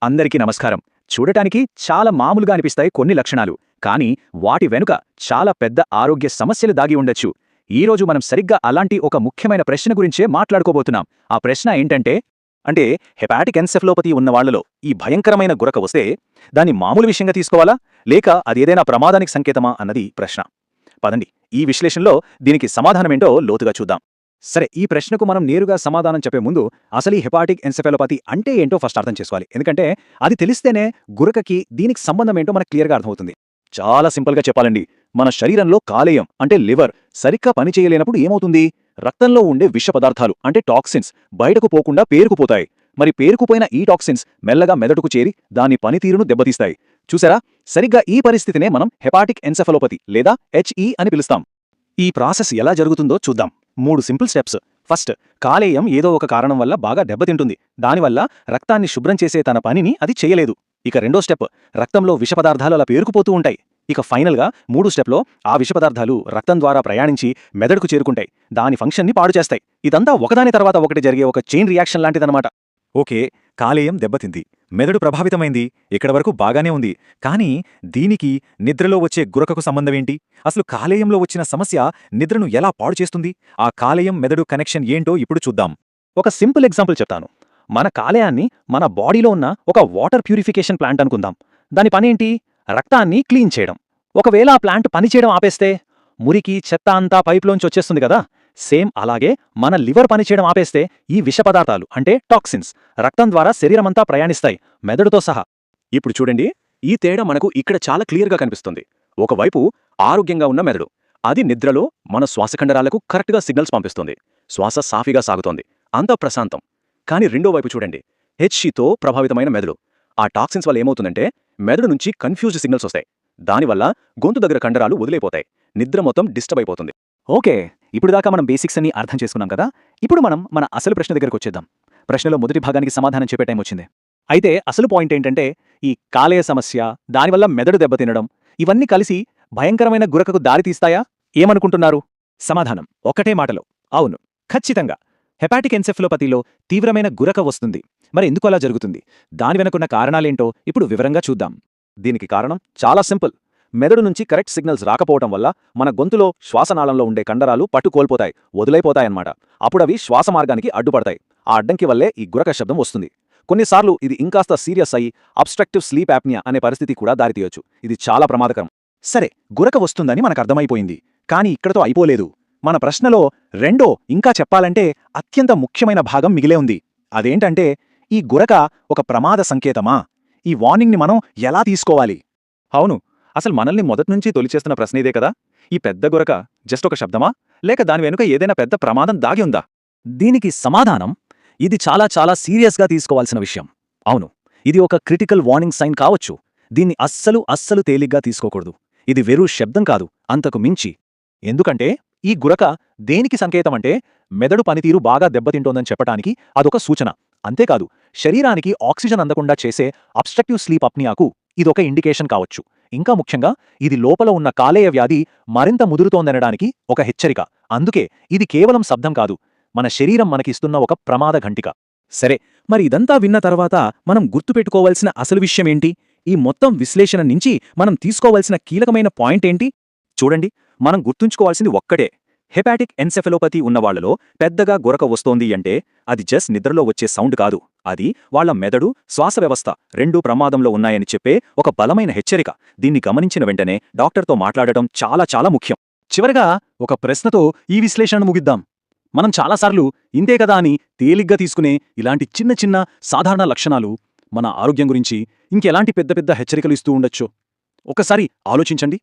అందరికీ నమస్కారం. చూడటానికి చాలా మామూలుగా అనిపిస్తాయి కొన్ని లక్షణాలు, కానీ వాటి వెనుక చాలా పెద్ద ఆరోగ్య సమస్యలు దాగి ఉండొచ్చు. ఈరోజు మనం సరిగ్గా అలాంటి ఒక ముఖ్యమైన ప్రశ్న గురించే మాట్లాడుకోబోతున్నాం. ఆ ప్రశ్న ఏంటంటే, హెపాటిక్ ఎన్సెఫలోపతి ఉన్నవాళ్లలో ఈ భయంకరమైన గురక వస్తే దాన్ని మామూలు విషయంగా తీసుకోవాలా, లేక అదేదైనా ప్రమాదానికి సంకేతమా అన్నది ప్రశ్న. పదండి, ఈ విశ్లేషణలో దీనికి సమాధానమేంటో లోతుగా చూద్దాం. సరే, ఈ ప్రశ్నకు మనం నేరుగా సమాధానం చెప్పే ముందు అసలు ఈ హెపాటిక్ ఎన్సెఫలోపతి అంటే ఏంటో ఫస్ట్ అర్థం చేసుకోవాలి. ఎందుకంటే అది తెలిస్తేనే గురకకి దీనికి సంబంధం ఏంటో మనకు క్లియర్గా అర్థమవుతుంది. చాలా సింపుల్గా చెప్పాలండి, మన శరీరంలో కాలేయం అంటే లివర్ సరిగ్గా పనిచేయలేనప్పుడు ఏమవుతుంది? రక్తంలో ఉండే విష పదార్థాలు అంటే టాక్సిన్స్ బయటకు పోకుండా పేరుకుపోతాయి. మరి పేరుకుపోయిన ఈ టాక్సిన్స్ మెల్లగా మెదడుకు చేరి దాని పనితీరును దెబ్బతీస్తాయి. చూసారా, సరిగ్గా ఈ పరిస్థితినే మనం హెపాటిక్ ఎన్సెఫలోపతి లేదా హెచ్ఈ అని పిలుస్తాం. ఈ ప్రాసెస్ ఎలా జరుగుతుందో చూద్దాం. 3 సింపుల్ స్టెప్స్. ఫస్ట్, కాలేయం ఏదో ఒక కారణం వల్ల బాగా దెబ్బతింటుంది. దానివల్ల రక్తాన్ని శుభ్రం చేసే తన పనిని అది చేయలేదు. ఇక రెండో స్టెప్, రక్తంలో విషపదార్థాలు అలా పేరుకుపోతూ ఉంటాయి. ఇక ఫైనల్గా 3 స్టెప్లో ఆ విషపదార్థాలు రక్తం ద్వారా ప్రయాణించి మెదడుకు చేరుకుంటాయి, దాని ఫంక్షన్ని పాడు చేస్తాయి. ఇదంతా ఒకదాని తర్వాత ఒకటి జరిగే ఒక చైన్ రియాక్షన్ లాంటిదన్నమాట. ఓకే, కాలేయం దెబ్బతింది, మెదడు ప్రభావితమైంది, ఇక్కడ వరకు బాగానే ఉంది. కానీ దీనికి నిద్రలో వచ్చే గురకకు సంబంధమేంటి? అసలు కాలేయంలో వచ్చిన సమస్య నిద్రను ఎలా పాడు చేస్తుంది? ఆ కాలేయం మెదడు కనెక్షన్ ఏంటో ఇప్పుడు చూద్దాం. ఒక సింపుల్ ఎగ్జాంపుల్ చెప్తాను. మన కాలేయాన్ని మన బాడీలో ఉన్న ఒక వాటర్ ప్యూరిఫికేషన్ ప్లాంట్ అనుకుందాం. దాని పనేంటి? రక్తాన్ని క్లీన్ చేయడం. ఒకవేళ ఆ ప్లాంట్ పనిచేయడం ఆపేస్తే మురికి చెత్త అంతా పైప్లోంచి వచ్చేస్తుంది కదా. సేమ్ అలాగే మన లివర్ పనిచేయడం ఆపేస్తే ఈ విషపదార్థాలు అంటే టాక్సిన్స్ రక్తం ద్వారా శరీరమంతా ప్రయాణిస్తాయి, మెదడుతో సహా. ఇప్పుడు చూడండి, ఈ తేడా మనకు ఇక్కడ చాలా క్లియర్గా కనిపిస్తుంది. ఒకవైపు ఆరోగ్యంగా ఉన్న మెదడు, అది నిద్రలో మన శ్వాసకండరాలకు కరెక్ట్గా సిగ్నల్స్ పంపిస్తుంది, శ్వాస సాఫీగా సాగుతోంది, అంతా ప్రశాంతం. కానీ రెండో వైపు చూడండి, హెచ్ఈతో ప్రభావితమైన మెదడు. ఆ టాక్సిన్స్ వల్ల ఏమవుతుందంటే మెదడు నుంచి కన్ఫ్యూజ్డ్ సిగ్నల్స్ వస్తాయి. దానివల్ల గొంతు దగ్గర కండరాలు వదిలేపోతాయి, నిద్ర మొత్తం డిస్టర్బ్ అయిపోతుంది. ఓకే, ఇప్పుడు దాకా మనం బేసిక్స్ అన్ని అర్థం చేసుకున్నాం కదా. ఇప్పుడు మనం మన అసలు ప్రశ్న దగ్గరకు వచ్చేద్దాం. ప్రశ్నలో మొదటి భాగానికి సమాధానం చెప్పే టైం వచ్చింది. అయితే అసలు పాయింట్ ఏంటంటే, ఈ కాలేయ సమస్య, దానివల్ల మెదడు దెబ్బతినడం, ఇవన్నీ కలిసి భయంకరమైన గురకకు దారితీస్తాయా? ఏమనుకుంటున్నారు? సమాధానం ఒకటే మాటలో అవును, ఖచ్చితంగా. హెపాటిక్ ఎన్సెఫలోపతిలో తీవ్రమైన గురక వస్తుంది. మరి ఎందుకు అలా జరుగుతుంది? దాని వెనుకున్న కారణాలేంటో ఇప్పుడు వివరంగా చూద్దాం. దీనికి కారణం చాలా సింపుల్. మెదడు నుంచి కరెక్ట్ సిగ్నల్స్ రాకపోవటం వల్ల మన గొంతులో శ్వాసనాళంలో ఉండే కండరాలు పట్టు కోల్పోతాయి, వదిలైపోతాయన్నమాట. అప్పుడవి శ్వాస మార్గానికి అడ్డుపడతాయి. ఆ అడ్డంకి వల్లే ఈ గురక శబ్దం వస్తుంది. కొన్నిసార్లు ఇది ఇంకాస్త సీరియస్ అయ్యి అబ్స్ట్రక్టివ్ స్లీప్ యాప్నియా అనే పరిస్థితి కూడా దారితీయొచ్చు. ఇది చాలా ప్రమాదకరం. సరే, గురక వస్తుందని మనకు అర్థమైపోయింది. కానీ ఇక్కడతో అయిపోలేదు. మన ప్రశ్నలో రెండో, ఇంకా చెప్పాలంటే అత్యంత ముఖ్యమైన భాగం మిగిలే ఉంది. అదేంటంటే, ఈ గురక ఒక ప్రమాద సంకేతమా? ఈ వార్నింగ్ని మనం ఎలా తీసుకోవాలి? అవును, అసలు మనల్ని మొదట్నుంచి తొలిచేస్తున్న ప్రశ్న ఇదే కదా. ఈ పెద్ద గురక జస్ట్ ఒక శబ్దమా, లేక దాని వెనుక ఏదైనా పెద్ద ప్రమాదం దాగి ఉందా? దీనికి సమాధానం, ఇది చాలా చాలా సీరియస్గా తీసుకోవాల్సిన విషయం. అవును, ఇది ఒక క్రిటికల్ వార్నింగ్ సైన్ కావచ్చు. దీన్ని అస్సలు తేలిగ్గా తీసుకోకూడదు. ఇది వెరూ శబ్దం కాదు, అంతకు మించి. ఎందుకంటే ఈ గురక దేనికి సంకేతమంటే, మెదడు పనితీరు బాగా దెబ్బతింటోందని చెప్పటానికి అదొక సూచన. అంతేకాదు, శరీరానికి ఆక్సిజన్ అందకుండా చేసే అబ్స్ట్రక్టివ్ స్లీప్ అప్నియాకు ఇదొక ఇండికేషన్ కావచ్చు. ఇంకా ముఖ్యంగా, ఇది లోపల ఉన్న కాలేయ వ్యాధి మరింత ముదురుతోందనడానికి ఒక హెచ్చరిక. అందుకే ఇది కేవలం శబ్దం కాదు, మన శరీరం మనకిస్తున్న ఒక ప్రమాద ఘంటిక. సరే, మరి ఇదంతా విన్న తర్వాత మనం గుర్తుపెట్టుకోవాల్సిన అసలు విషయమేంటి? ఈ మొత్తం విశ్లేషణ నుంచి మనం తీసుకోవాల్సిన కీలకమైన పాయింట్ ఏంటి? చూడండి, మనం గుర్తుంచుకోవాల్సింది ఒక్కటే. హెపాటిక్ ఎన్సెఫలోపతి ఉన్నవాళ్లలో పెద్దగా గురక వస్తోంది అంటే అది జస్ట్ నిద్రలో వచ్చే సౌండ్ కాదు. అది వాళ్ల మెదడు, శ్వాస వ్యవస్థ రెండూ ప్రమాదంలో ఉన్నాయని చెప్పే ఒక బలమైన హెచ్చరిక. దీన్ని గమనించిన వెంటనే డాక్టర్తో మాట్లాడటం చాలా చాలా ముఖ్యం. చివరగా ఒక ప్రశ్నతో ఈ విశ్లేషణను ముగిద్దాం. మనం చాలాసార్లు ఇంతే కదా అని తేలిగ్గా తీసుకునే ఇలాంటి చిన్న చిన్న సాధారణ లక్షణాలు మన ఆరోగ్యం గురించి ఇంకెలాంటి పెద్ద పెద్ద హెచ్చరికలు ఇస్తూ ఉండొచ్చో ఒకసారి ఆలోచించండి.